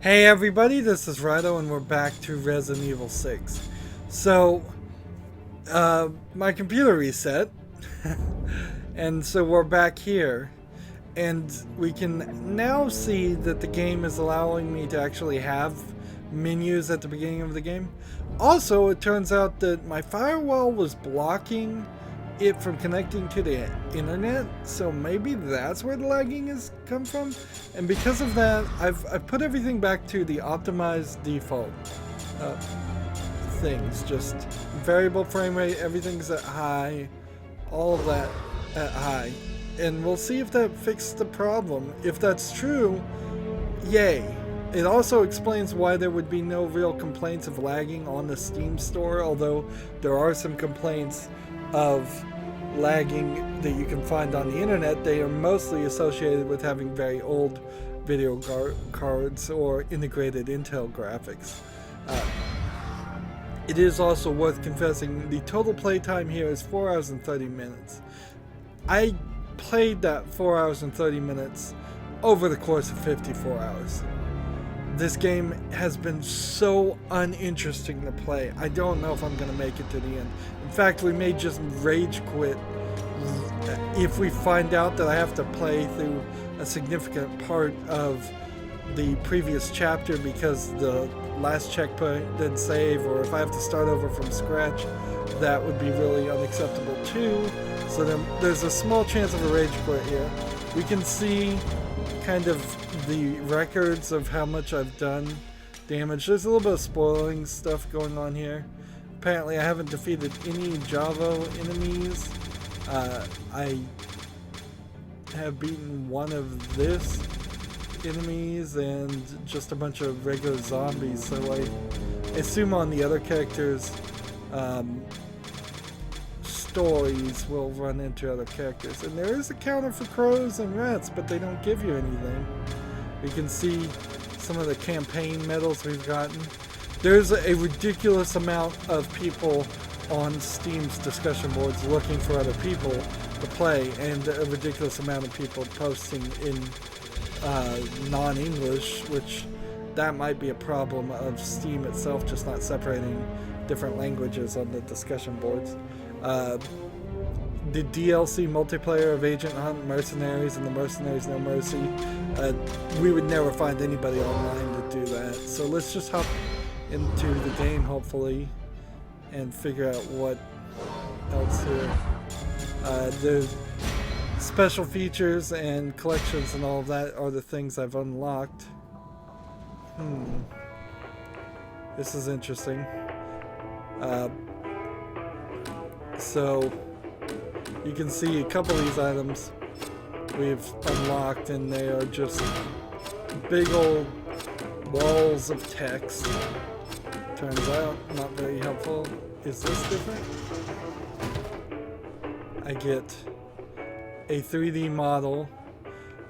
Hey everybody, this is Rydo and we're back to Resident Evil 6. So, my computer reset, and so we're back here, and we can now see that the game is allowing me to actually have menus at the beginning of the game. Also, it turns out that my firewall was blocking it from connecting to the internet, so maybe that's where the lagging has come from. And because of that, I've put everything back to the optimized default things. Just variable frame rate, everything's at high, all of that at high, and we'll see if that fixes the problem. If that's true, yay. It also explains why there would be no real complaints of lagging on the Steam store, although there are some complaints of lagging that you can find on the internet. They are mostly associated with having very old video cards or integrated Intel graphics. It is also worth confessing the total playtime here is 4 hours and 30 minutes. I played that 4 hours and 30 minutes over the course of 54 hours. This game has been so uninteresting to play. I don't know if I'm going to make it to the end. In fact, we may just rage quit if we find out that I have to play through a significant part of the previous chapter because the last checkpoint didn't save, or if I have to start over from scratch, that would be really unacceptable too. So there's a small chance of a rage quit here. We can see kind of the records of how much I've done damage. There's a little bit of spoiling stuff going on here. Apparently I haven't defeated any Javo enemies. I have beaten one of this enemies and just a bunch of regular zombies, so I assume on the other characters' stories we'll run into other characters. And there is a counter for crows and rats, but they don't give you anything. We can see some of the campaign medals we've gotten. There's a ridiculous amount of people on Steam's discussion boards looking for other people to play, and a ridiculous amount of people posting in non-English, which that might be a problem of Steam itself just not separating different languages on the discussion boards. The DLC multiplayer of Agent Hunt Mercenaries and the Mercenaries No Mercy, we would never find anybody online to do that. So let's just hop into the game, hopefully, and figure out what else here. The special features and collections and all of that are the things I've unlocked. This is interesting. So you can see a couple of these items we've unlocked, and they are just big old walls of text. Turns out not very helpful. Is this different? I get a 3D model.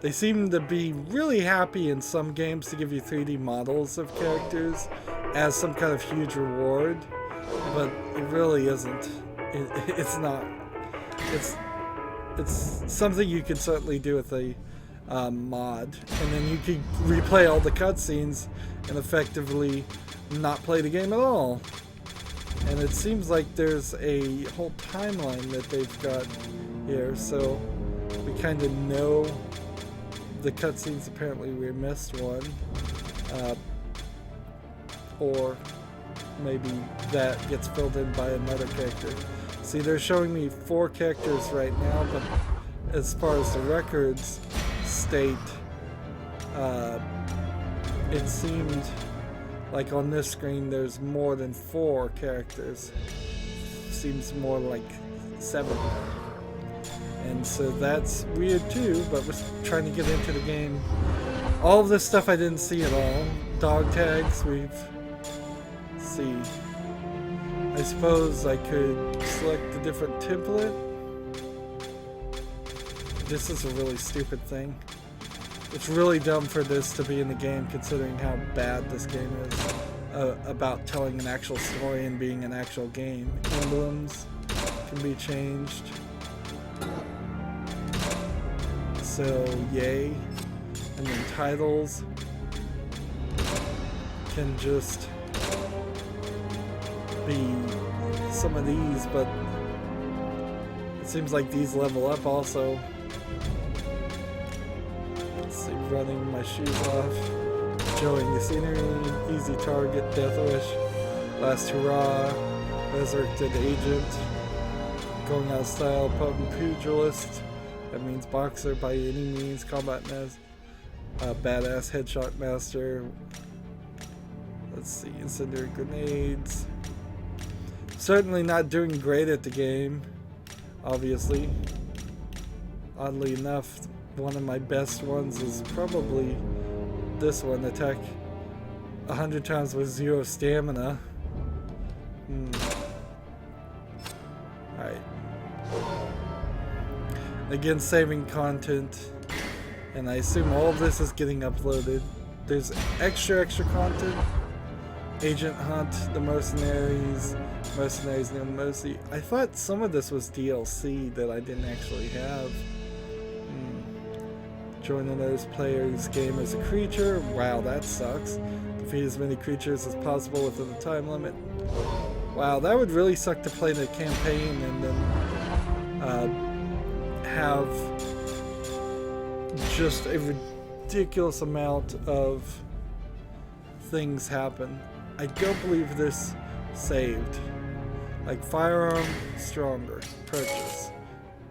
They seem to be really happy in some games to give you 3D models of characters as some kind of huge reward, but it really isn't. It's not. It's something you could certainly do with a mod, and then you could replay all the cutscenes and effectively not play the game at all. And it seems like there's a whole timeline that they've got here, so we kind of know the cutscenes. Apparently we missed one, or maybe that gets filled in by another character. See, they're showing me 4 characters right now, but as far as the records state, it seemed like on this screen there's more than 4 characters. Seems more like 7. And so that's weird too, but we're trying to get into the game. All of this stuff I didn't see at all. Dog tags, see. I suppose I could select a different template. This is a really stupid thing. It's really dumb for this to be in the game, considering how bad this game is about telling an actual story and being an actual game. Emblems can be changed. So, yay. And then titles. can just be some of these, but it seems like these level up also. Let's see, running my shoes off, enjoying the scenery, easy target, death wish, last hurrah, resurrected agent, going out of style, potent pugilist, that means boxer by any means, combat badass headshot master. Let's see, incendiary grenades. Certainly not doing great at the game, obviously. Oddly enough, one of my best ones is probably this one, attack 100 times with 0 stamina. Alright. Again, saving content, and I assume all of this is getting uploaded. There's extra content. Agent Hunt, the Mercenaries, No Mercy. I thought some of this was DLC that I didn't actually have. Join another player's game as a creature. Wow, that sucks. Defeat as many creatures as possible within the time limit. Wow, that would really suck to play the campaign and then have just a ridiculous amount of things happen. I don't believe this saved. Like firearm, stronger, purchase,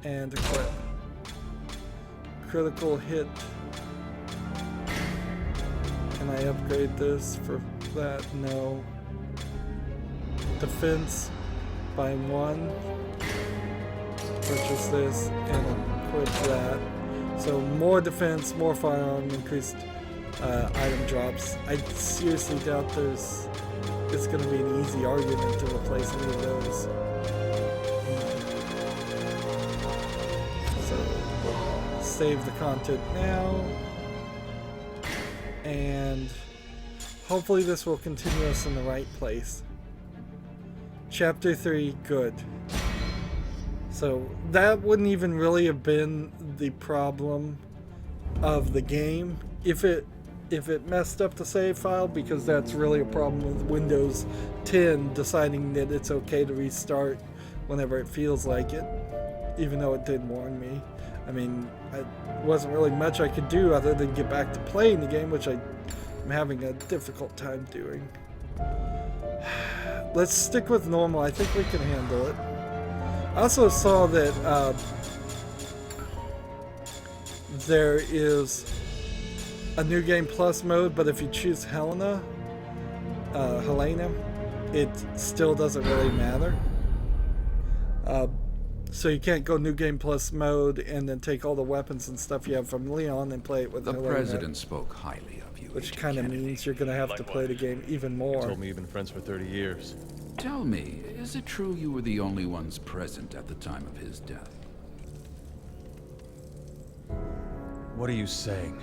and equip. Critical hit. Can I upgrade this for that? No. Defense by 1. Purchase this and equip that. So more defense, more firearm, increased item drops. I seriously doubt it's going to be an easy argument to replace any of those. So save the content now, and hopefully this will continue us in the right place. Chapter 3, good. So that wouldn't even really have been the problem of the game if it messed up the save file, because that's really a problem with Windows 10 deciding that it's okay to restart whenever it feels like it, even though it did warn me. I mean, it wasn't really much I could do other than get back to playing the game, which I'm having a difficult time doing. Let's stick with normal. I think we can handle it. I also saw that there is a New Game Plus mode, but if you choose Helena, it still doesn't really matter. So you can't go New Game Plus mode and then take all the weapons and stuff you have from Leon and play it with Helena. The president spoke highly of you, which kind of means you're going to have to play the game even more. He told me you've been friends for 30 years. Tell me, is it true you were the only ones present at the time of his death? What are you saying?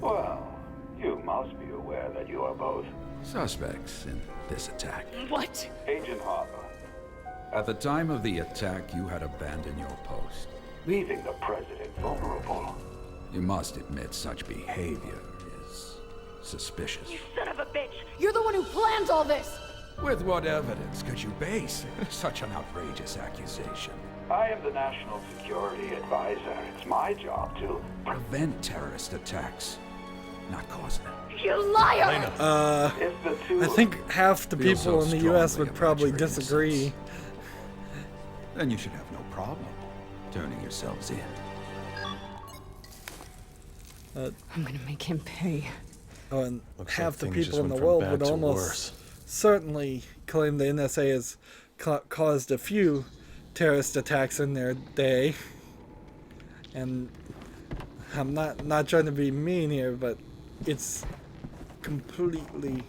Well, you must be aware that you are both Suspects in this attack. What? Agent Harper, At the time of the attack, you had abandoned your post. leaving the president vulnerable. You must admit such behavior is suspicious. You son of a bitch! You're the one who planned all this! With what evidence could you base such an outrageous accusation? I am the National Security Advisor. It's my job to Prevent terrorist attacks, not cause them. You liar! if the two I think half the Feel people so in the US strongly would probably about your disagree. innocence. Then you should have no problem turning yourselves in. I'm gonna make him pay. Oh, and Looks half like the things people in just the went from world bad would to almost worse. certainly claim the NSA has caused a few terrorist attacks in their day. And I'm not trying to be mean here, but it's completely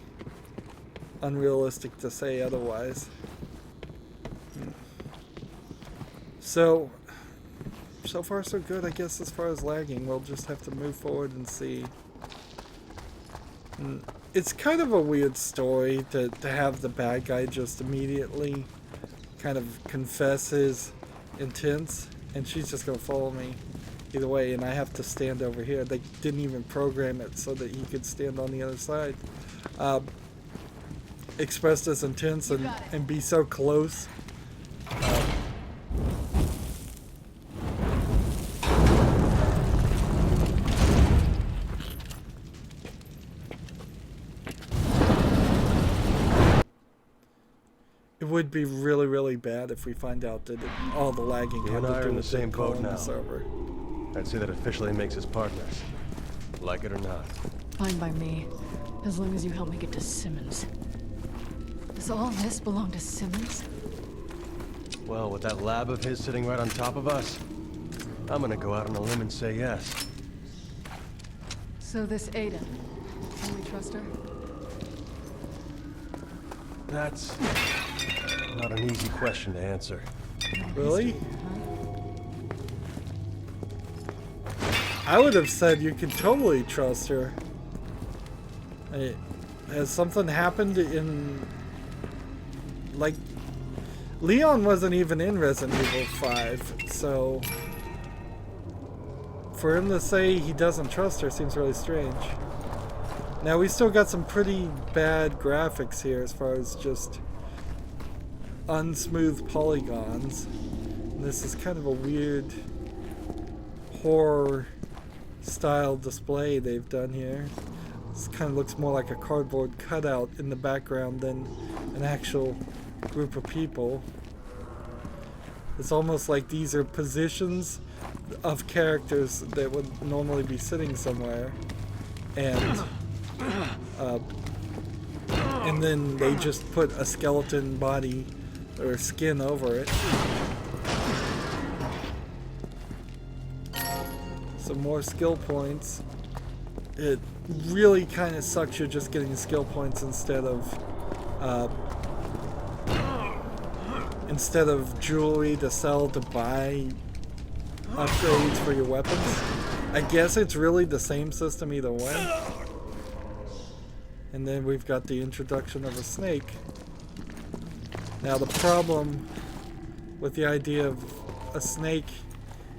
unrealistic to say otherwise. So far so good, I guess. As far as lagging, we'll just have to move forward and see. It's kind of a weird story to have the bad guy just immediately kind of confess his intents, and she's just gonna follow me. either way, and I have to stand over here. They didn't even program it so that he could stand on the other side. Expressed his intents and be so close. It would be really, really bad if we find out that all the lagging You had and I to are do in the with same it boat calling now. the server. I'd say that officially makes us partners. Like it or not. Fine by me, as long as you help me get to Simmons. Does all this belong to Simmons? Well, with that lab of his sitting right on top of us, I'm gonna go out on a limb and say yes. So this Ada, can we trust her? That's not an easy question to answer. Really? I would have said you could totally trust her. Hey, has something happened in... Like... Leon wasn't even in Resident Evil 5, so... For him to say he doesn't trust her seems really strange. Now, we still got some pretty bad graphics here as far as just unsmooth polygons. And this is kind of a weird horror style display they've done here. This kind of looks more like a cardboard cutout in the background than an actual group of people. It's almost like these are positions of characters that would normally be sitting somewhere, and then they just put a skeleton body or skin over it. Some more skill points. It really kind of sucks you're just getting skill points instead of jewelry to sell to buy upgrades for your weapons. I guess it's really the same system either way. And then we've got the introduction of a snake. Now the problem with the idea of a snake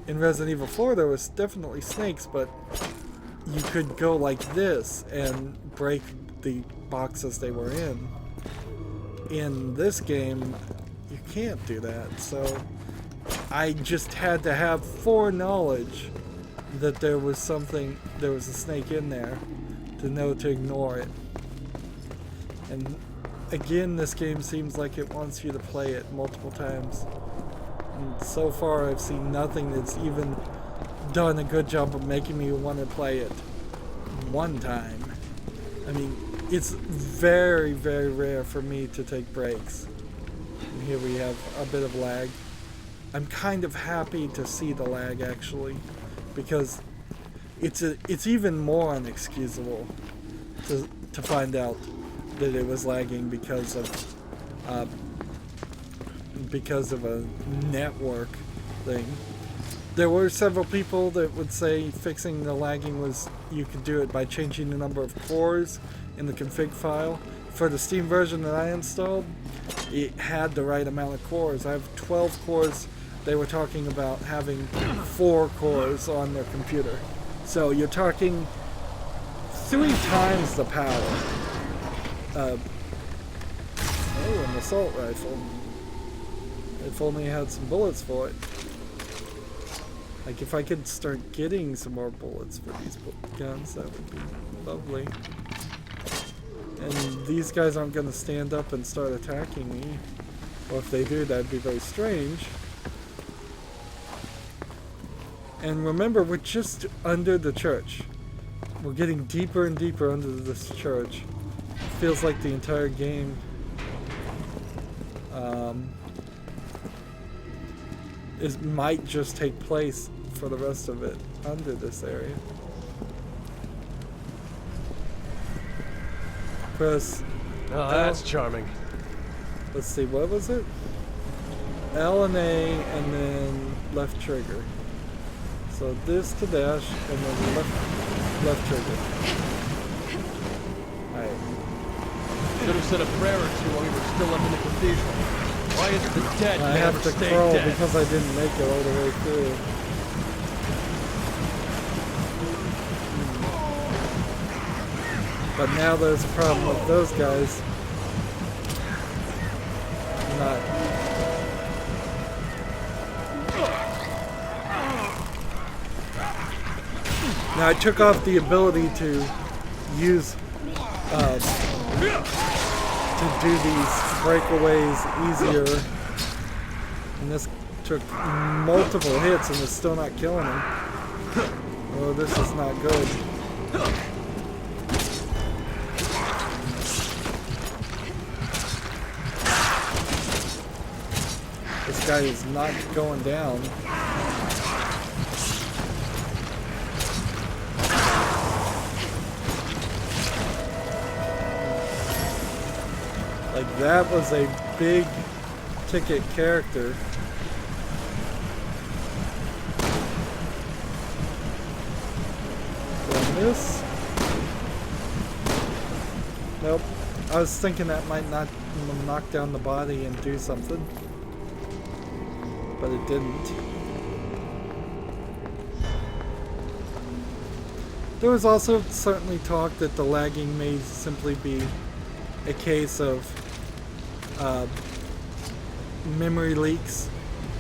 in Resident Evil 4, there was definitely snakes, but you could go like this and break the boxes they were in. In this game, you can't do that, so I just had to have foreknowledge that there was a snake in there to know to ignore it. And again, this game seems like it wants you to play it multiple times. And so far, I've seen nothing that's even done a good job of making me want to play it one time. I mean, it's very, very rare for me to take breaks. And here we have a bit of lag. I'm kind of happy to see the lag, actually, because it's even more unexcusable to find out that it was lagging because of a network thing. There were several people that would say fixing the lagging was you could do it by changing the number of cores in the config file. For the Steam version that I installed, it had the right amount of cores. I have 12 cores. They were talking about having 4 cores on their computer. So you're talking 3 times the power. Oh, an assault rifle. If only I had some bullets for it. Like, if I could start getting some more bullets for these guns, that would be lovely. And these guys aren't going to stand up and start attacking me. Or if they do, that'd be very strange. And remember, we're just under the church. We're getting deeper and deeper under this church. It feels like the entire game might just take place for the rest of it under this area. Press Oh, that's charming. Let's see, what was it? L and A and then left trigger. So this to dash and then left trigger. Alright. Should have said a prayer or two while we were still up in the cathedral. Why is the dead I never have to stay crawl dead? because I didn't make it all the way through. But now there's a problem with those guys. Not. Now I took off the ability to use to do these breakaways easier, and this took multiple hits and it's still not killing him. Oh, this is not good. This guy is not going down. Like, that was a big ticket character. Did I miss? Nope. I was thinking that might not knock down the body and do something, but it didn't. There was also certainly talk that the lagging may simply be a case of memory leaks,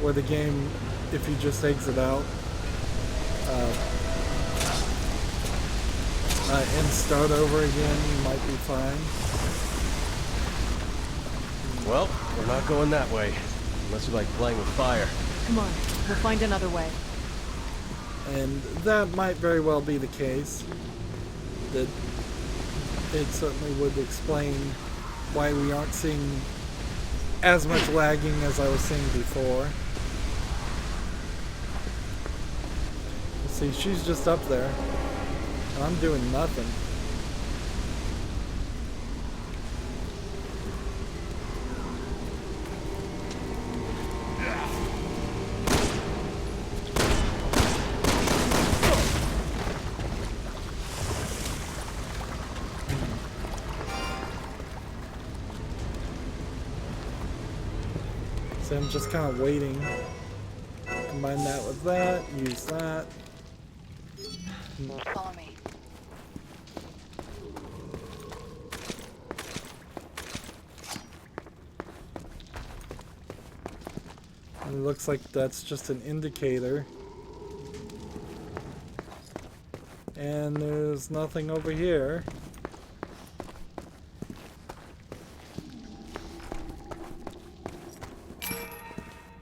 where the game, if you just exit out and start over again, you might be fine. Well, we're not going that way. Unless you like playing with fire. Come on, we'll find another way. And that might very well be the case. That it certainly would explain why we aren't seeing as much lagging as I was seeing before. See, she's just up there, and I'm doing nothing. So I'm just kind of waiting. Combine that with that, use that. Follow me. And it looks like that's just an indicator. And there's nothing over here.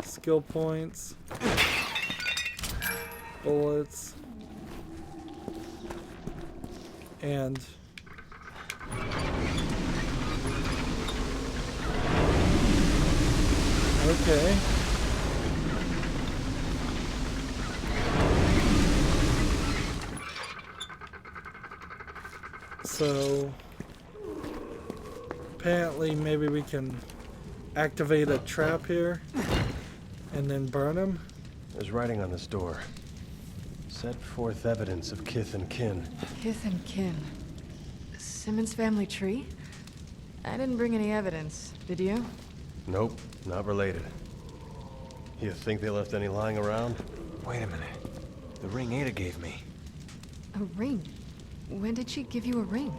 Skill points. Bullets. And okay. So apparently maybe we can activate a trap here and then burn him. There's writing on this door. Set forth evidence of kith and kin. Kith and kin. Simmons family tree? I didn't bring any evidence, did you? Nope, not related. You think they left any lying around? Wait a minute. The ring Ada gave me. A ring? When did she give you a ring?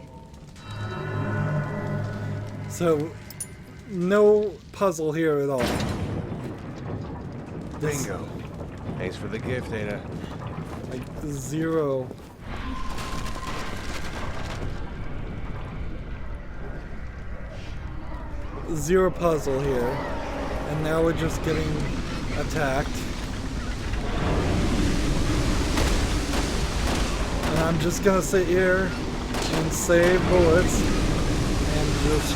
So no puzzle here at all. This, Bingo. Thanks for the gift, Ada. like zero. Zero puzzle here. And now we're just getting attacked. And I'm just gonna sit here and save bullets and just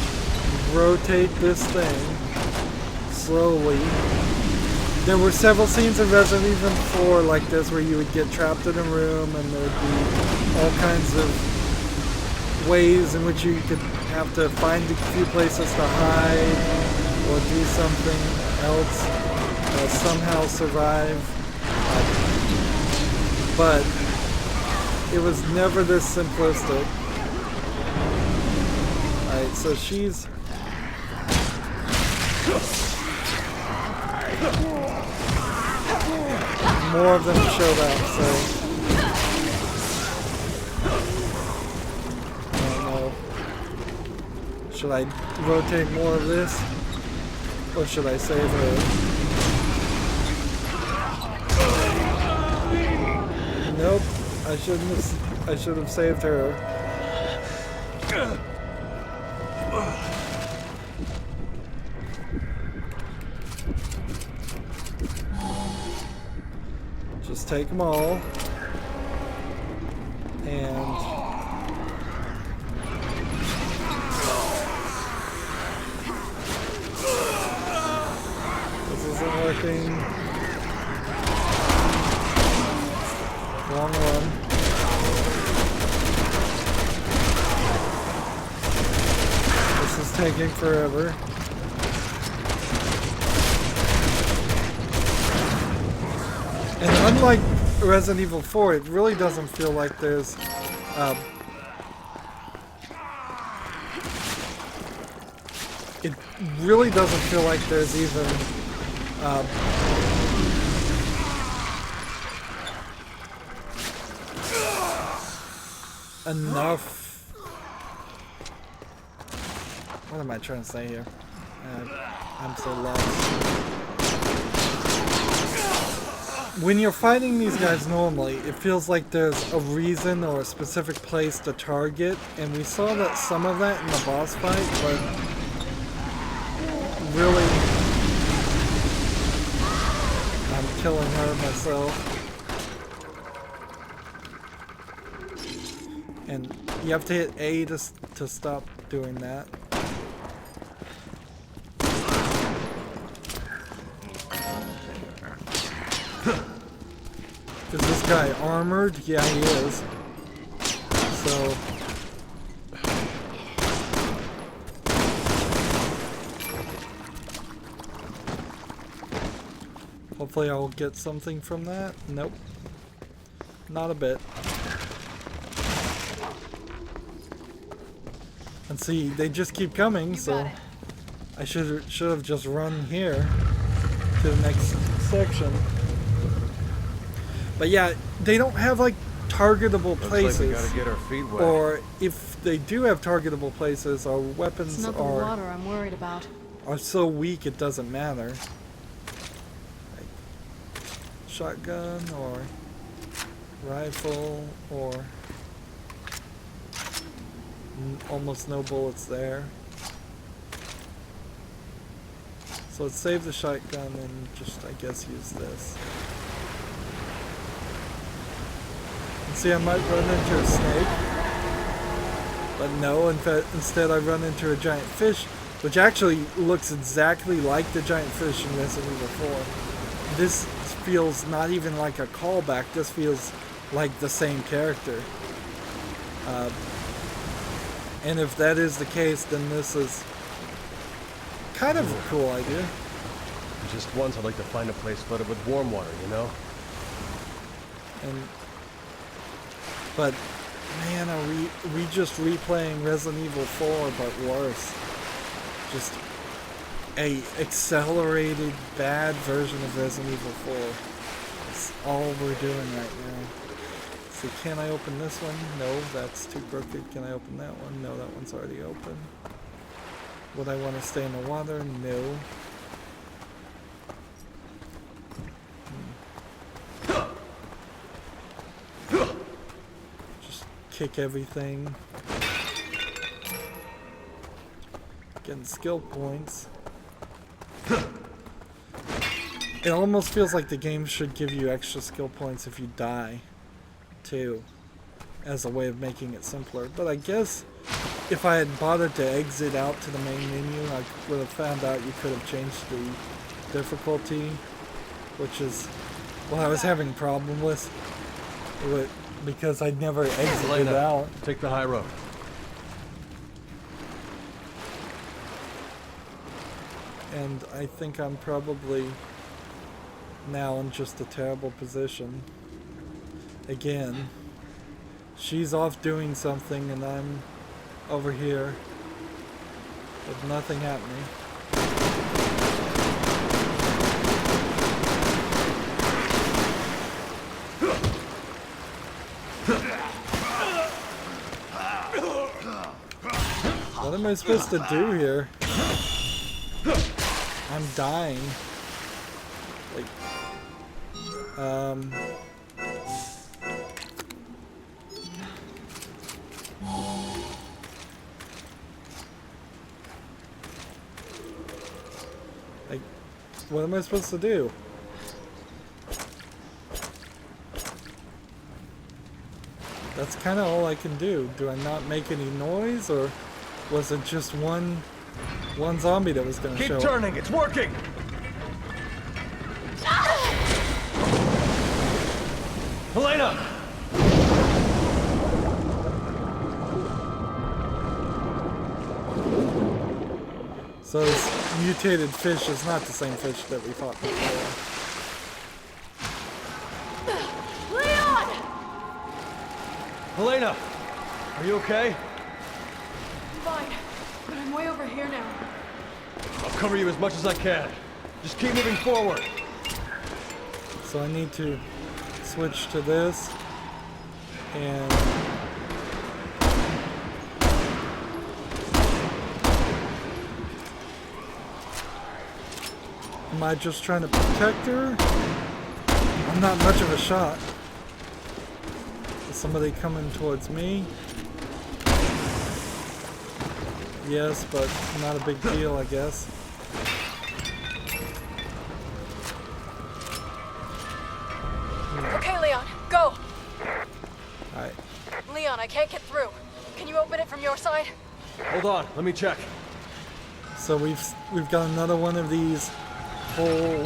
rotate this thing slowly. There were several scenes in Resident Evil 4 like this where you would get trapped in a room and there would be all kinds of ways in which you could have to find a few places to hide or do something else, somehow survive. But it was never this simplistic. Alright, so she's... More of them showed up, so... I don't know. Should I rotate more of this? Or should I save her? Nope. I should have saved her. Just take them all. And this isn't working. Wrong one. This is taking forever. And unlike Resident Evil 4, it really doesn't feel like there's it really doesn't feel like there's even enough. What am I trying to say here? I'm so lost. When you're fighting these guys normally, it feels like there's a reason or a specific place to target, and we saw that some of that in the boss fight, but really, I'm killing her myself. And you have to hit A to stop doing that. Is this guy armored? Yeah, he is. So hopefully I'll get something from that. Nope. Not a bit. And see, they just keep coming, so I should have just run here to the next section. But yeah, they don't have like targetable places. Looks like we gotta get our feet wet. Or if they do have targetable places, our weapons It's not the water I'm worried about. are so weak it doesn't matter. Like shotgun or rifle or almost no bullets there. So let's save the shotgun and just, I guess, use this. And see, I might run into a snake. But no, in fact, instead I run into a giant fish, which actually looks exactly like the giant fish in Resident Evil 4. This feels not even like a callback, this feels like the same character. And if that is the case, then this is kind of a cool idea. Just once I'd like to find a place flooded with warm water, you know? But man, are we just replaying Resident Evil 4 but worse. Just a accelerated bad version of Resident Evil 4. That's all we're doing right now. So can I open this one? No, that's too crooked. Can I open that one? No, that one's already open. Would I want to stay in the water? No. Just kick everything. Getting skill points. It almost feels like the game should give you extra skill points if you die, too, as a way of making it simpler. But I guess if I had bothered to exit out to the main menu, I would have found out you could have changed the difficulty, which is what I was having a problem with, because I'd never exited out. Take the high road. And I think I'm probably now in just a terrible position. Again, she's off doing something and I'm over here with nothing happening. What am I supposed to do here? I'm dying. Like, like, what am I supposed to do? That's kind of all I can do. Do I not make any noise, or was it just one zombie that was going to show Keep up? turning, it's working! Helena! So this mutated fish is not the same fish that we fought before. Leon! Helena! Are you okay? Fine, but I'm way over here now. I'll cover you as much as I can. Just keep moving forward. So I need to switch to this, and am I just trying to protect her? I'm not much of a shot. Is somebody coming towards me? Yes, but not a big deal, I guess. Okay, Leon, go! Alright. Leon, I can't get through. Can you open it from your side? Hold on, let me check. So we've got another one of these whole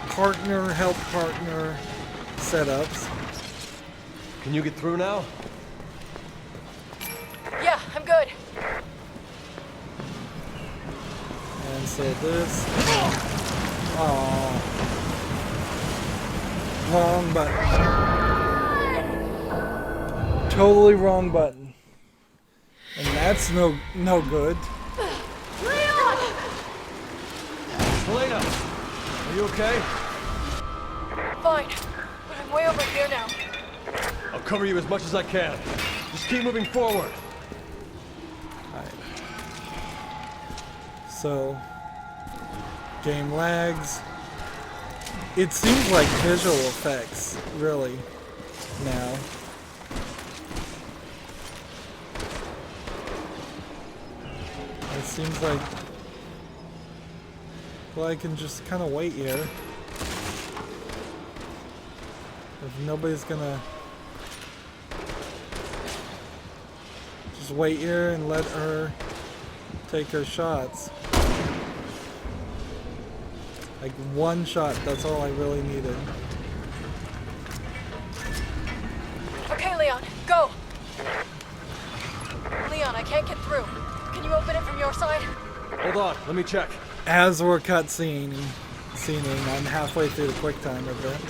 partner help partner setups. Can you get through now? Yeah, I'm good. And so this. Oh, wrong button. Totally wrong button. And that's no good. Leon! Helena! Are you okay? Fine, but I'm way over here now. I'll cover you as much as I can. Just keep moving forward. Alright. So, game lags. It seems like visual effects, really, now. It seems like, well, I can just kind of wait here. If nobody's gonna just wait here and let her take her shots. Like one shot, that's all I really needed. Okay, Leon, go! Leon, I can't get through. Can you open it from your side? Hold on, let me check. As we're cutscening, I'm halfway through the QuickTime event.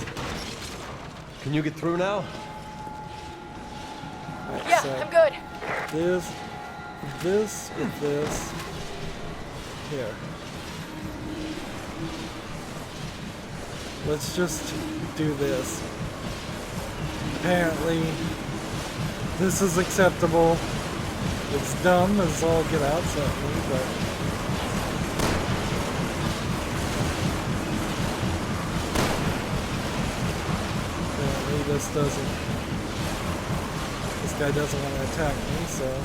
Can you get through now? Right, Yeah, so I'm good. this with this, here. Let's just do this. Apparently, this is acceptable. It's dumb as all get out, certainly, but apparently this guy doesn't want to attack me, so.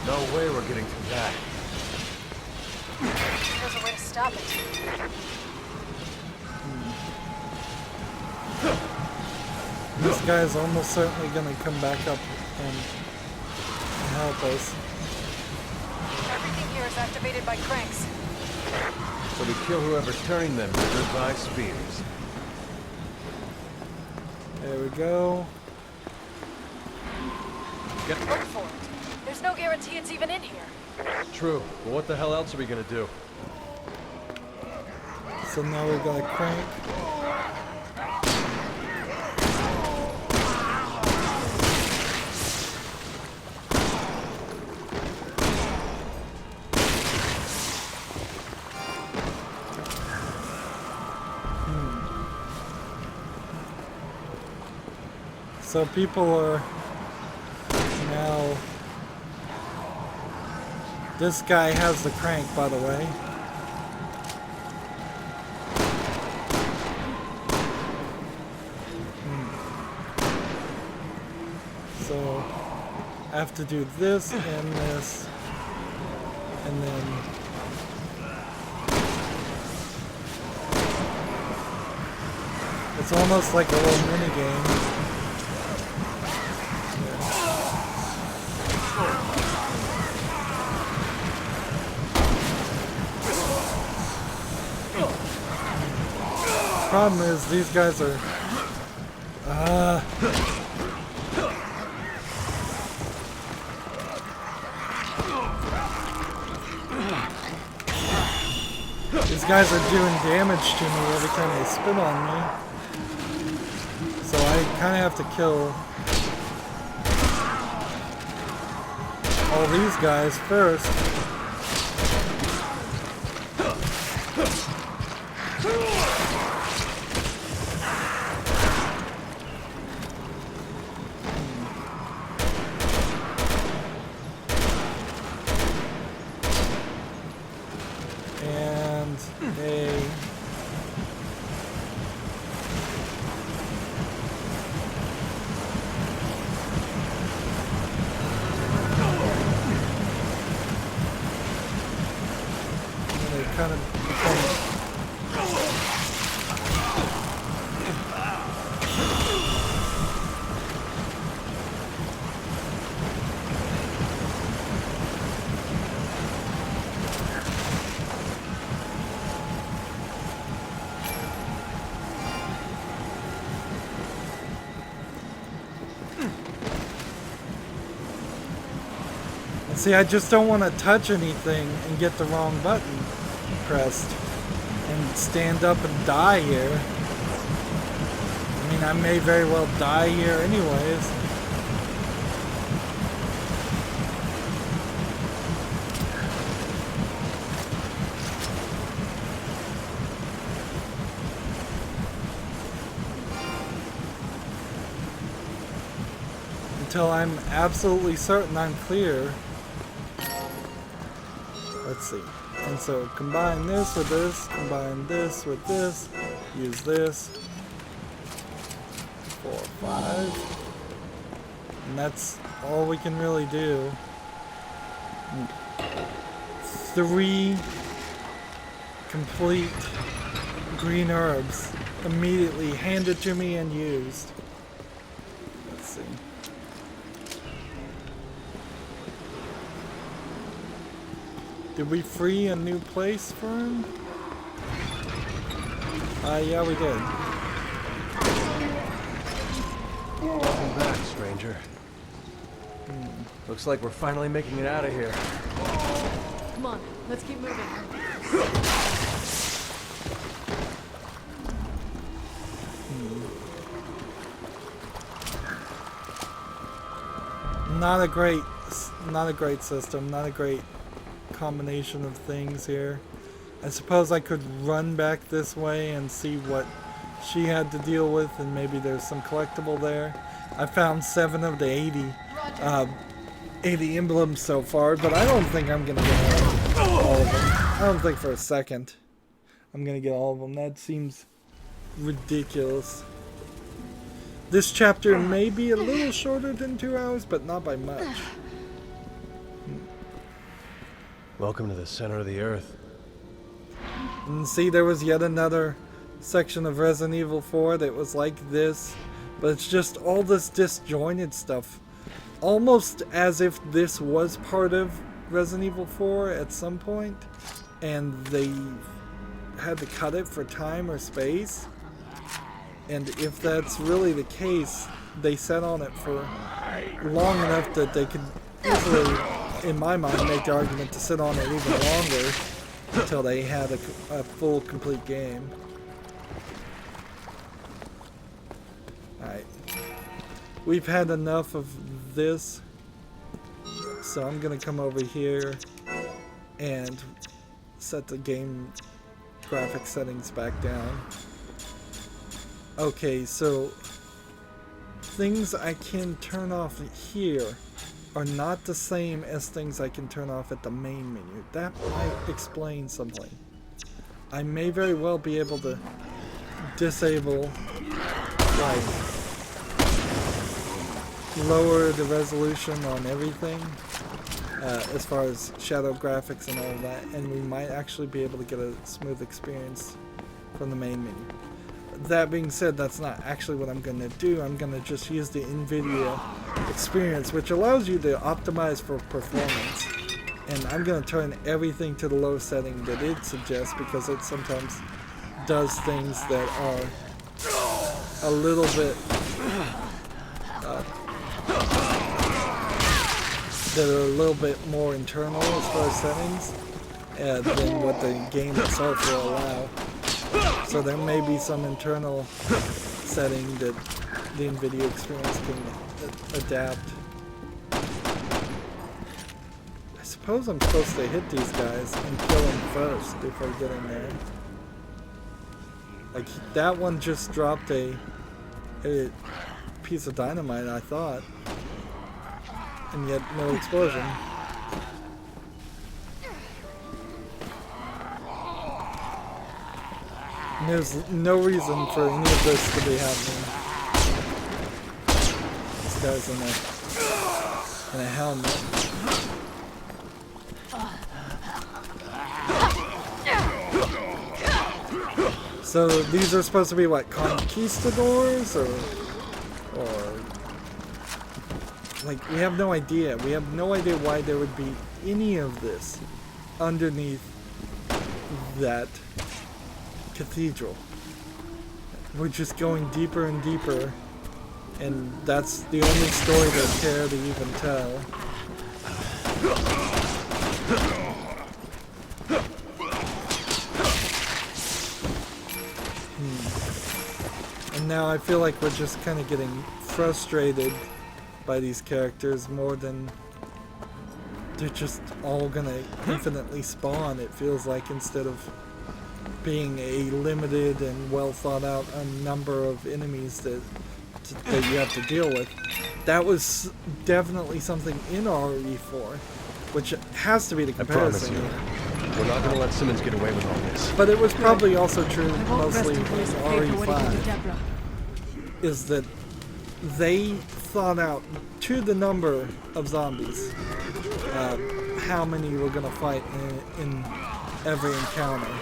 No way we're getting through that. There's a way to stop it. This guy is almost certainly going to come back up and help us. Everything here is activated by cranks. So we kill whoever's turning them with goodbye spears. There we go. Get Look for it. There's no guarantee it's even in here. true. But what the hell else are we gonna do? So now we've got a crank. So people are now... This guy has the crank, by the way. So I have to do this and this, and then it's almost like a little mini game. Problem is, these guys are these guys are doing damage to me every time they spin on me. So I kind of have to kill all these guys first. See, I just don't want to touch anything and get the wrong button pressed and stand up and die here. I mean, I may very well die here anyways. Until I'm absolutely certain I'm clear. Let's see. And so combine this with this, combine this with this, use this. 4, 5. And that's all we can really do. 3 complete green herbs immediately handed to me and used. Let's see. Did we free a new place for him? Yeah, we did. Welcome back, stranger. Looks like we're finally making it out of here. Come on, let's keep moving. Not a great system, not a great combination of things here. I suppose I could run back this way and see what she had to deal with, and maybe there's some collectible there. I found 7 of the 80 emblems so far, but I don't think I'm gonna get all of them. I don't think for a second I'm gonna get all of them. That seems ridiculous. This chapter may be a little shorter than 2 hours, but not by much. Welcome to the center of the earth. And see, there was yet another section of Resident Evil 4 that was like this, but it's just all this disjointed stuff. Almost as if this was part of Resident Evil 4 at some point, and they had to cut it for time or space. And if that's really the case, they sat on it for long enough that they could easily, in my mind, make the argument to sit on it even longer until they had a full, complete game. Alright. We've had enough of this, so I'm gonna come over here and set the game graphic settings back down. Okay, so things I can turn off here are not the same as things I can turn off at the main menu. That might explain something. I may very well be able to disable, like, lower the resolution on everything as far as shadow graphics and all of that, and we might actually be able to get a smooth experience from the main menu. That being said, that's not actually what I'm going to do. I'm going to just use the NVIDIA experience, which allows you to optimize for performance. And I'm going to turn everything to the low setting that it suggests, because it sometimes does things that are a little bit more internal as far as settings than what the game itself will allow. So there may be some internal setting that the NVIDIA experience can adapt. I suppose I'm supposed to hit these guys and kill them first before getting there. Like, that one just dropped a piece of dynamite, I thought. And yet, no explosion. And there's no reason for any of this to be happening. This guy's in a helmet. So these are supposed to be what, conquistadors, or like, we have no idea. We have no idea why there would be any of this underneath that cathedral. We're just going deeper and deeper, and that's the only story they care to even tell. And now I feel like we're just kind of getting frustrated by these characters more than they're just all gonna infinitely spawn, it feels like, instead of being a limited and well thought out number of enemies that you have to deal with. That was definitely something in RE4, which has to be the comparison. I promise you, we're not gonna let Simmons get away with all this. But it was probably also true mostly in RE5, is that they thought out to the number of zombies how many we're going to fight in every encounter.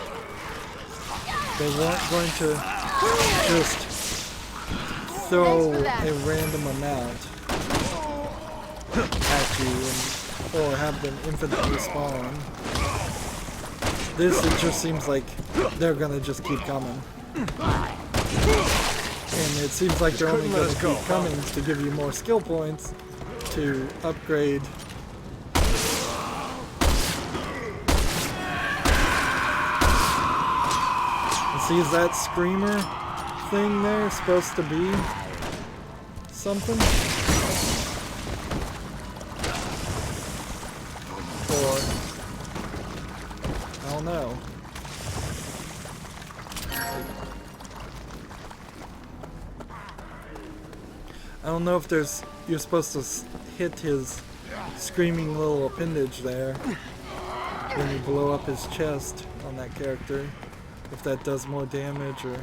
They weren't going to just throw a random amount at you or have them infinitely spawn. This, it just seems like they're going to just keep coming. And it seems like they're only going to keep coming to give you more skill points to upgrade. And see, is that screamer thing there supposed to be something? Or, I don't know. I don't know if you're supposed to hit his screaming little appendage there when you blow up his chest on that character. If that does more damage, or...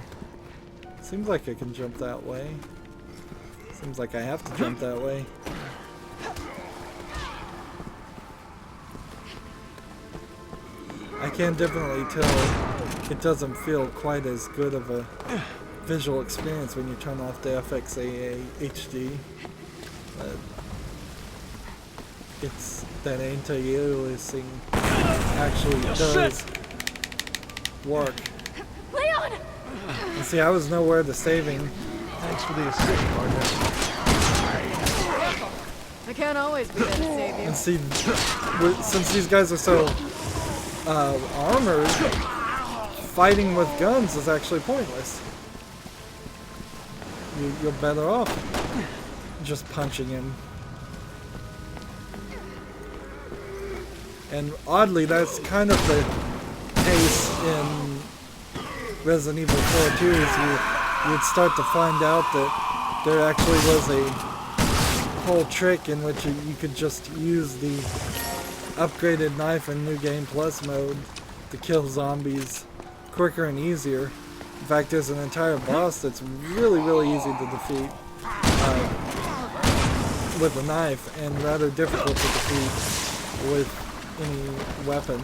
Seems like I can jump that way. Seems like I have to jump that way. I can definitely tell it doesn't feel quite as good of a visual experience when you turn off the FXAA HD. It's that anti-aliasing actually does work. Leon! And see, I was nowhere to saving. Thanks for the assist, partner. I can't always be there to save you. And see, since these guys are so armored, fighting with guns is actually pointless. You're better off just punching him. And oddly, that's kind of the case in Resident Evil 4 too, is you'd start to find out that there actually was a whole trick in which you could just use the upgraded knife in New Game Plus mode to kill zombies quicker and easier. In fact, there's an entire boss that's really, really easy to defeat with a knife, and rather difficult to defeat with any weapon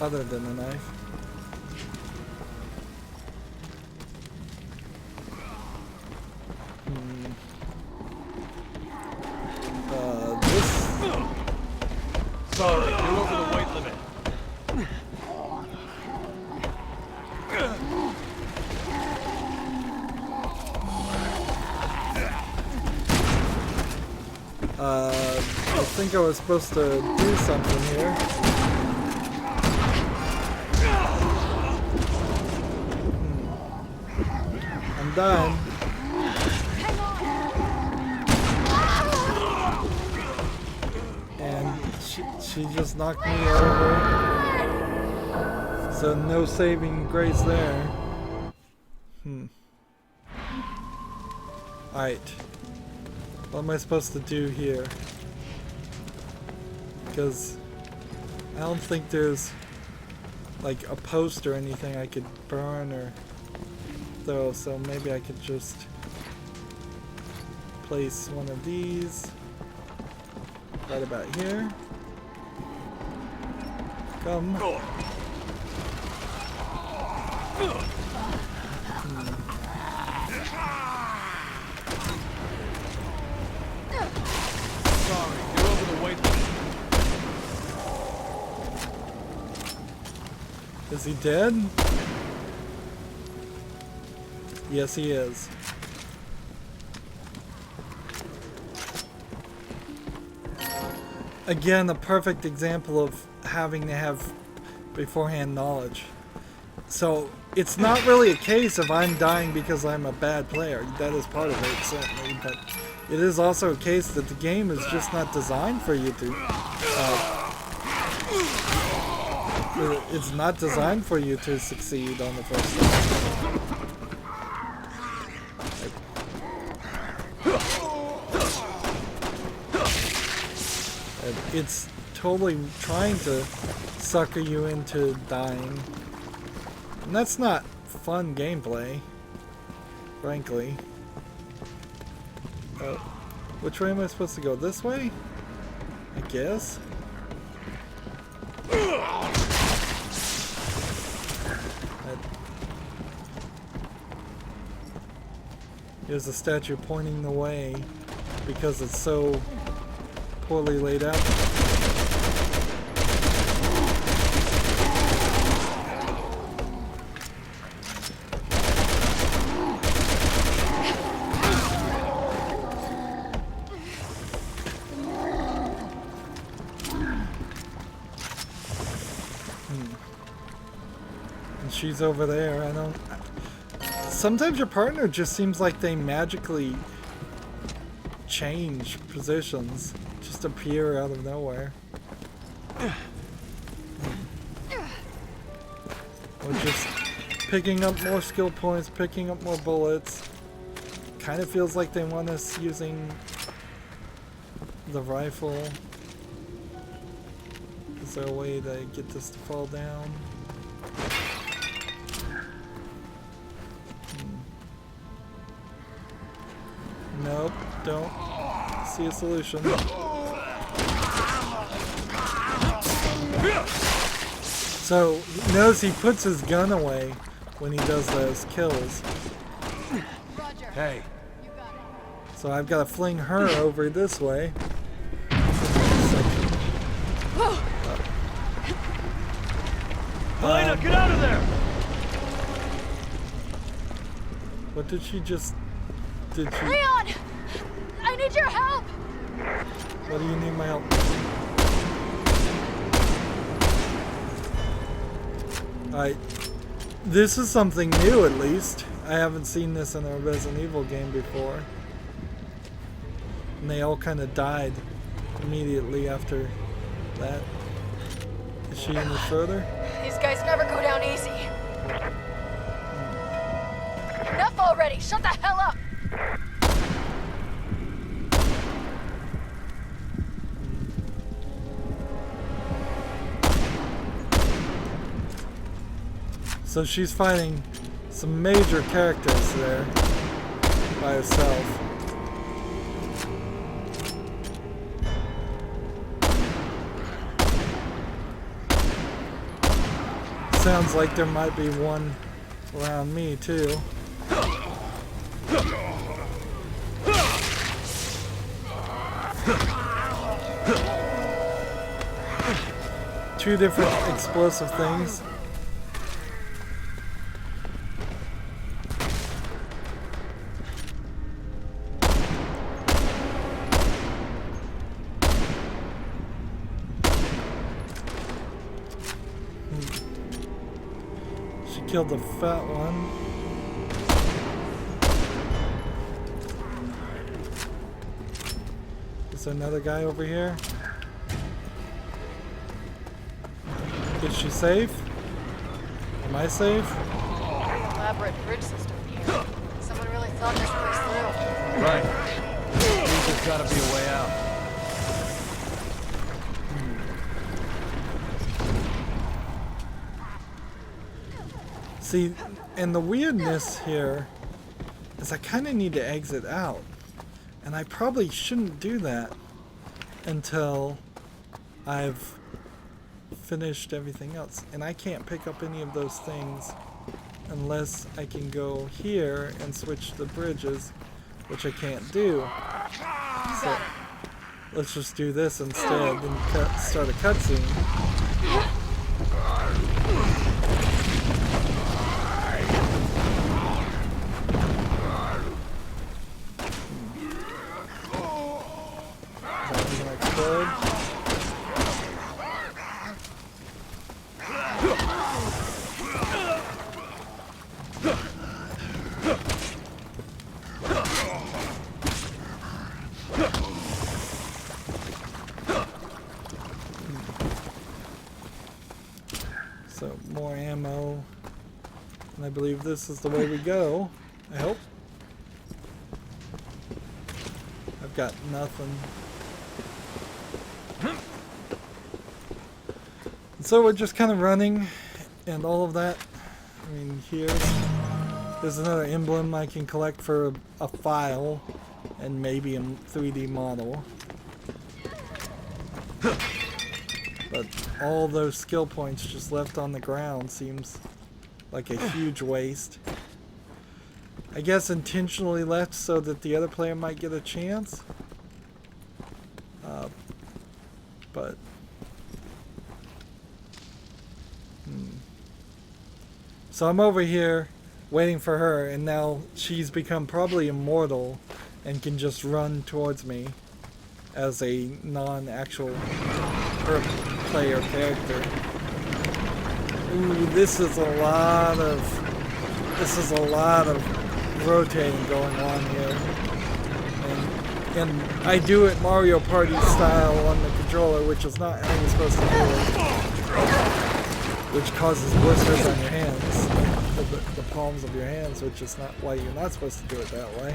other than a knife. This. Sorry, you're over the weight limit. I think I was supposed to do something here. I'm dying. And she just knocked me over. So no saving grace there. Alright. What am I supposed to do here? Because I don't think there's like a post or anything I could burn or throw, so maybe I could just place one of these right about here. Come. Sorry, you're over the weight limit. Is he dead? Yes, he is. Again, a perfect example of having to have beforehand knowledge. So, it's not really a case of I'm dying because I'm a bad player. That is part of it, certainly, but it is also a case that the game is just not designed for you to... it's not designed for you to succeed on the first time. It's totally trying to sucker you into dying. And that's not fun gameplay, frankly. Which way am I supposed to go? This way? I guess. Here's a statue pointing the way because it's so poorly laid out. And she's over there. I don't... Sometimes your partner just seems like they magically change positions. Just appear out of nowhere. Or just picking up more skill points, picking up more bullets. Kind of feels like they want us using the rifle. Is there a way to get this to fall down? Nope, don't see a solution. So, notice he puts his gun away when he does those kills. Hey. So I've got to fling her over this way. Elena, get out of there! What did she just... Did she... Leon! I need your help! What do you need my help? Alright. This is something new, at least. I haven't seen this in a Resident Evil game before. And they all kind of died immediately after that. Is she any further? These guys never go down easy. Enough already! Shut the hell up! So she's fighting some major characters there by herself. Sounds like there might be one around me too. Two different explosive things. Killed the fat one. Is there another guy over here? Is she safe? Am I safe? Very elaborate bridge system here. Someone really thought this place through. Right. There's gotta be a way out. See, and the weirdness here is I kind of need to exit out. And I probably shouldn't do that until I've finished everything else. And I can't pick up any of those things unless I can go here and switch the bridges, which I can't do. So let's just do this instead and start a cutscene. So more ammo, and I believe this is the way we go. I hope. I've got nothing. So we're just kind of running and all of that. I mean, there's another emblem I can collect for a file and maybe a 3D model. But all those skill points just left on the ground seems like a huge waste. I guess intentionally left so that the other player might get a chance. But so I'm over here waiting for her, and now she's become probably immortal and can just run towards me as a non-actual player character. Ooh, this is a lot of rotating going on here. And I do it Mario Party style on the controller, which is not how you're supposed to do it. Which causes blisters on your hands, the palms of your hands, which is not why you're not supposed to do it that way.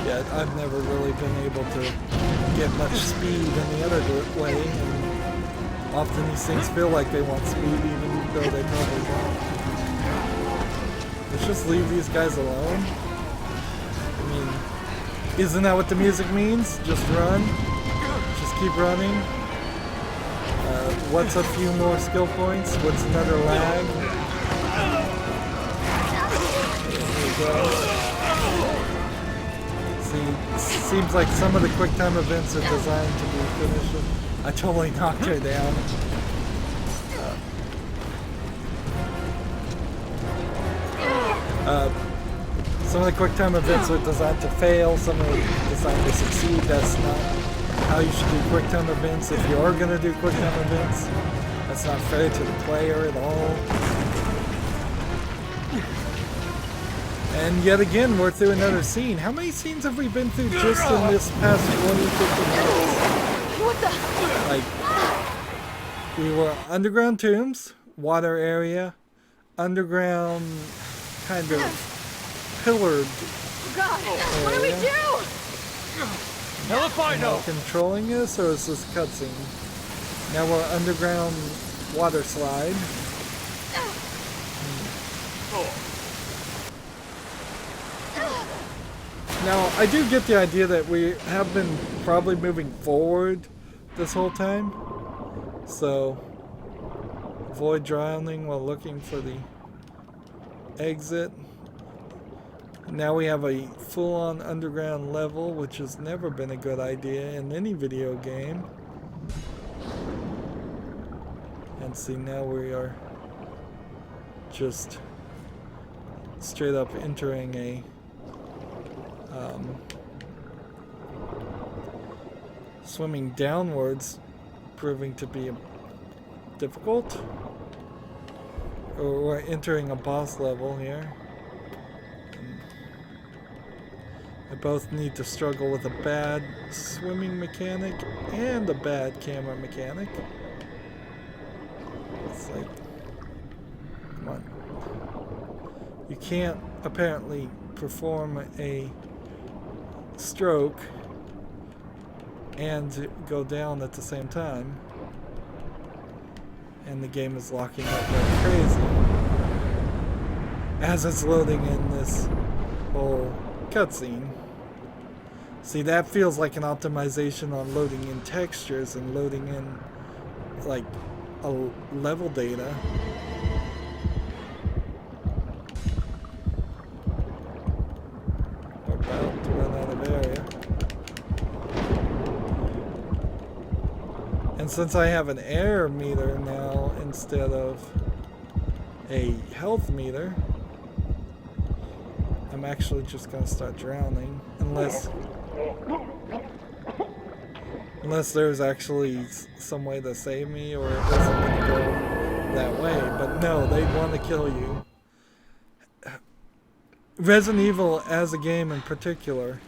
Yeah, I've never really been able to get much speed in the other way, and often these things feel like they want speed even though they probably don't. Let's just leave these guys alone. I mean, isn't that what the music means? Just run. Just keep running. What's a few more skill points? What's another lag? There we go. See, seems like some of the QuickTime events are designed to be finished. I totally knocked her down. Some of the QuickTime events are designed to fail, some are designed to succeed. That's not how you should do QuickTime events. If you are going to do QuickTime events, that's not fair to the player at all. And yet again, we're through another scene. How many scenes have we been through just in this past 20, 50 minutes? Like, we were underground tombs, water area, underground kind of pillared God, what do we area. do? Hell if I Am know! I controlling this, or is this cutscene? Now we're underground water slide. Now, I do get the idea that we have been probably moving forward this whole time. So, avoid drowning while looking for the exit. Now we have a full-on underground level, which has never been a good idea in any video game. And see, now we are just straight up entering a swimming downwards, proving to be difficult. Or we're entering a boss level here. I both need to struggle with a bad swimming mechanic and a bad camera mechanic. It's like, come on. You can't apparently perform a stroke and go down at the same time. And the game is locking up like crazy as it's loading in this whole cutscene. See, that feels like an optimization on loading in textures and loading in like a level data. We're about to run out of area. And since I have an air meter now instead of a health meter, I'm actually just gonna start drowning unless there's actually some way to save me, or it wasn't gonna go that way. But no, they want to kill you. Resident Evil as a game in particular,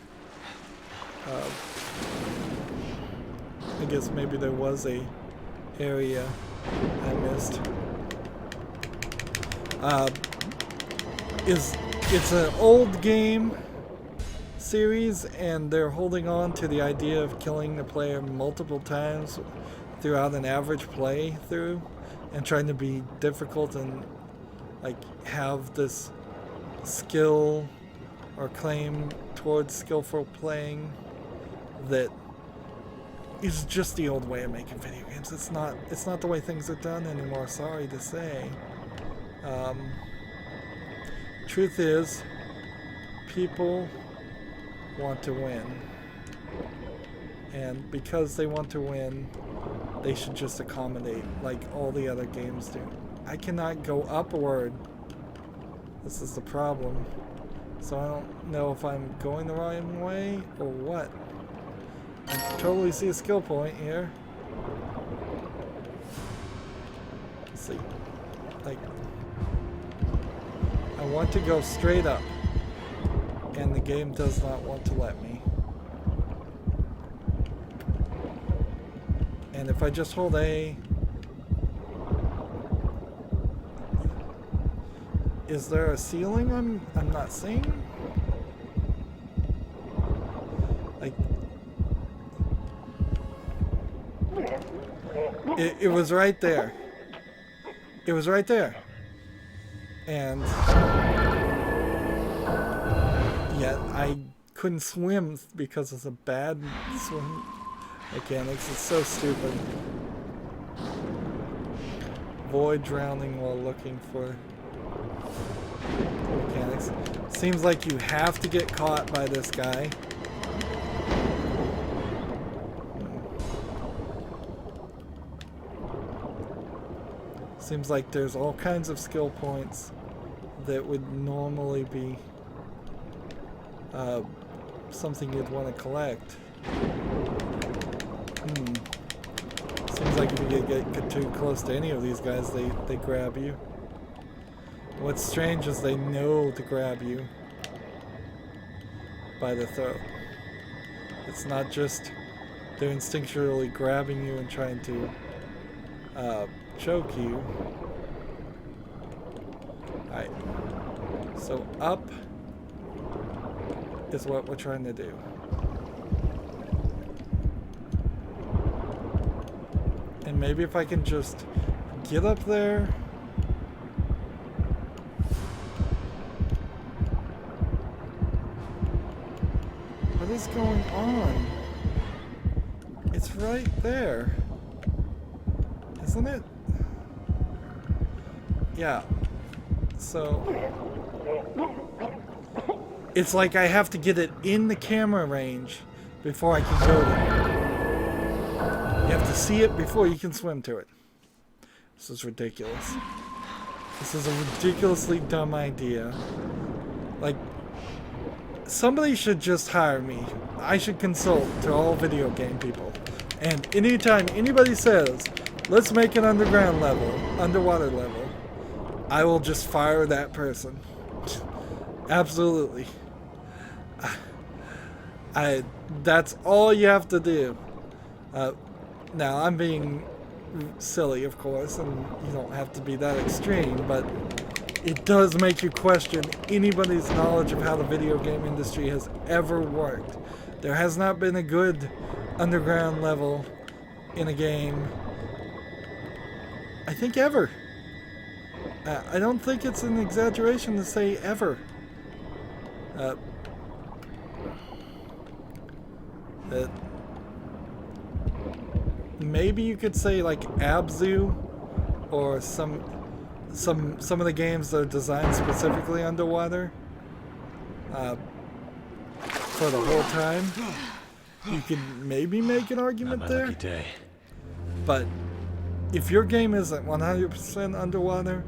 I guess maybe there was a area I missed. It's an old game series, and they're holding on to the idea of killing the player multiple times throughout an average playthrough, and trying to be difficult and like have this skill or claim towards skillful playing that is just the old way of making video games. It's not the way things are done anymore, sorry to say. Truth is, people want to win. And because they want to win, they should just accommodate like all the other games do. I cannot go upward. This is the problem. So I don't know if I'm going the right way or what. I totally see a skill point here. Let's see. Like, I want to go straight up, and the game does not want to let me. And if I just hold A, is there a ceiling I'm not seeing? Like, it was right there. It was right there. And yet I couldn't swim because of the bad swim mechanics. It's so stupid. Avoid drowning while looking for mechanics. Seems like you have to get caught by this guy. Seems like there's all kinds of skill points that would normally be something you'd want to collect. Seems like if you get too close to any of these guys, they grab you. What's strange is they know to grab you by the throat. It's not just they're instinctually grabbing you and trying to choke you. Alright. So up is what we're trying to do. And maybe if I can just get up there. What is going on? It's right there. Isn't it? Yeah. So it's like I have to get it in the camera range before I can go there. You have to see it before you can swim to it. This is ridiculous. This is a ridiculously dumb idea. Like, somebody should just hire me. I should consult to all video game people. And anytime anybody says, let's make an underground level, underwater level, I will just fire that person. Absolutely. That's all you have to do. Now, I'm being silly, of course, and you don't have to be that extreme, but it does make you question anybody's knowledge of how the video game industry has ever worked. There has not been a good underground level in a game, I think, ever. I don't think it's an exaggeration to say ever. Maybe you could say like Abzu, or some of the games that are designed specifically underwater for the whole time. You could maybe make an argument Not my there. lucky day. But if your game isn't 100% underwater,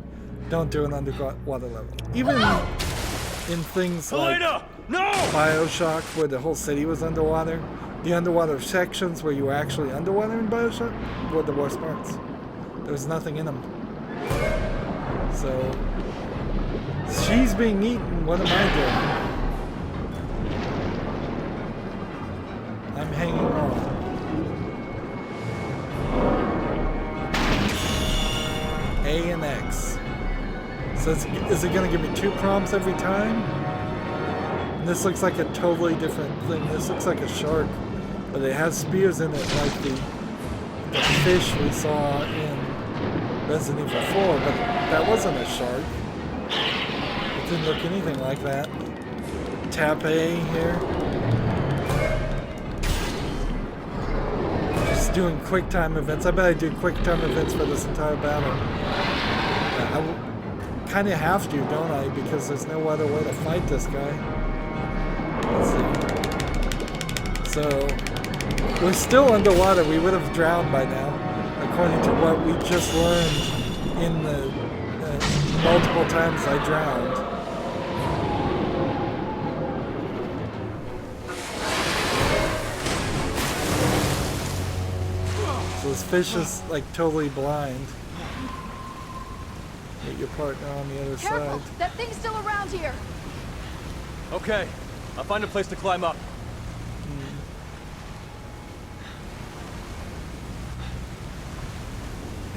don't do an underwater level. Even in things like Bioshock, where the whole city was underwater, the underwater sections where you were actually underwater in Bioshock were the worst parts. There was nothing in them. So, she's being eaten. What am I doing? I'm hanging on. A and X. So is it going to give me 2 prompts every time? And this looks like a totally different thing. This looks like a shark, but it has spears in it like the fish we saw in Resident Evil 4, but that wasn't a shark. It didn't look anything like that. Tap A here. Just doing quick time events. I bet I do quick time events for this entire battle. I kind of have to, don't I? Because there's no other way to fight this guy. Let's see. So, we're still underwater. We would have drowned by now, according to what we just learned in the multiple times I drowned. So this fish is like totally blind. Get your partner on the other Careful! side. That thing's still around here! Okay, I'll find a place to climb up.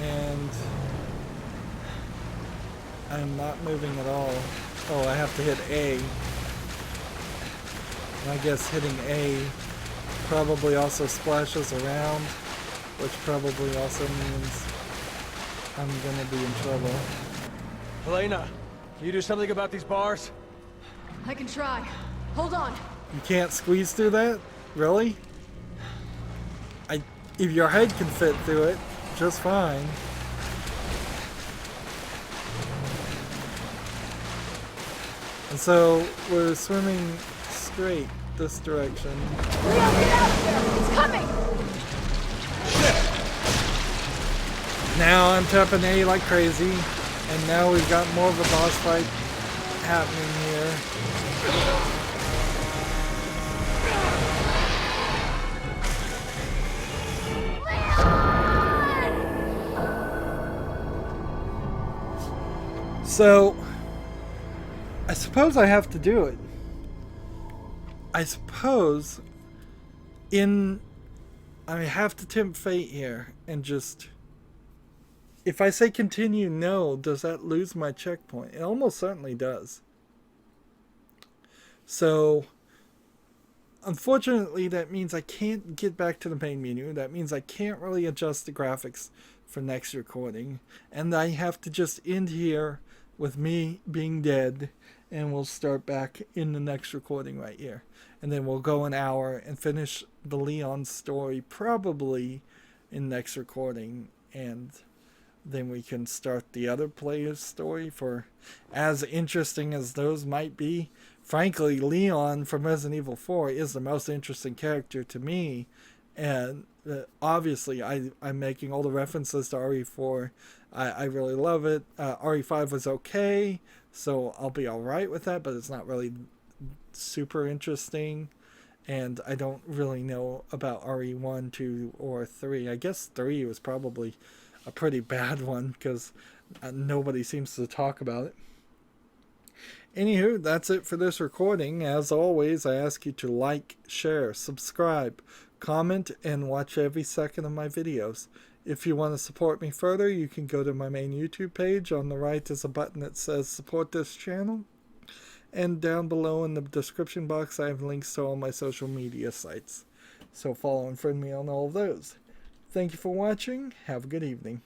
And I'm not moving at all. Oh, I have to hit A. And I guess hitting A probably also splashes around, which probably also means I'm gonna be in trouble. Helena, can you do something about these bars? I can try. Hold on. You can't squeeze through that? Really? If your head can fit through it, just fine. And so we're swimming straight this direction. Leo, get out of there! It's coming! Now I'm tapping A like crazy, and now we've got more of a boss fight happening here. So, I suppose I have to do it. I suppose I have to tempt fate here and just if I say continue, no, does that lose my checkpoint? It almost certainly does. So, unfortunately, that means I can't get back to the main menu. That means I can't really adjust the graphics for next recording. And I have to just end here with me being dead. And we'll start back in the next recording right here. And then we'll go an hour and finish the Leon story probably in next recording. And then we can start the other player's story. For as interesting as those might be, frankly, Leon from Resident Evil 4 is the most interesting character to me. And obviously, I'm making all the references to RE4. I really love it. RE5 was okay, so I'll be alright with that, but it's not really super interesting. And I don't really know about RE1, 2, or 3. I guess 3 was probably a pretty bad one, because nobody seems to talk about it. Anywho, that's it for this recording. As always, I ask you to like, share, subscribe, comment, and watch every second of my videos. If you want to support me further, you can go to my main YouTube page. On the right is a button that says support this channel. And down below in the description box, I have links to all my social media sites. So follow and friend me on all of those. Thank you for watching. Have a good evening.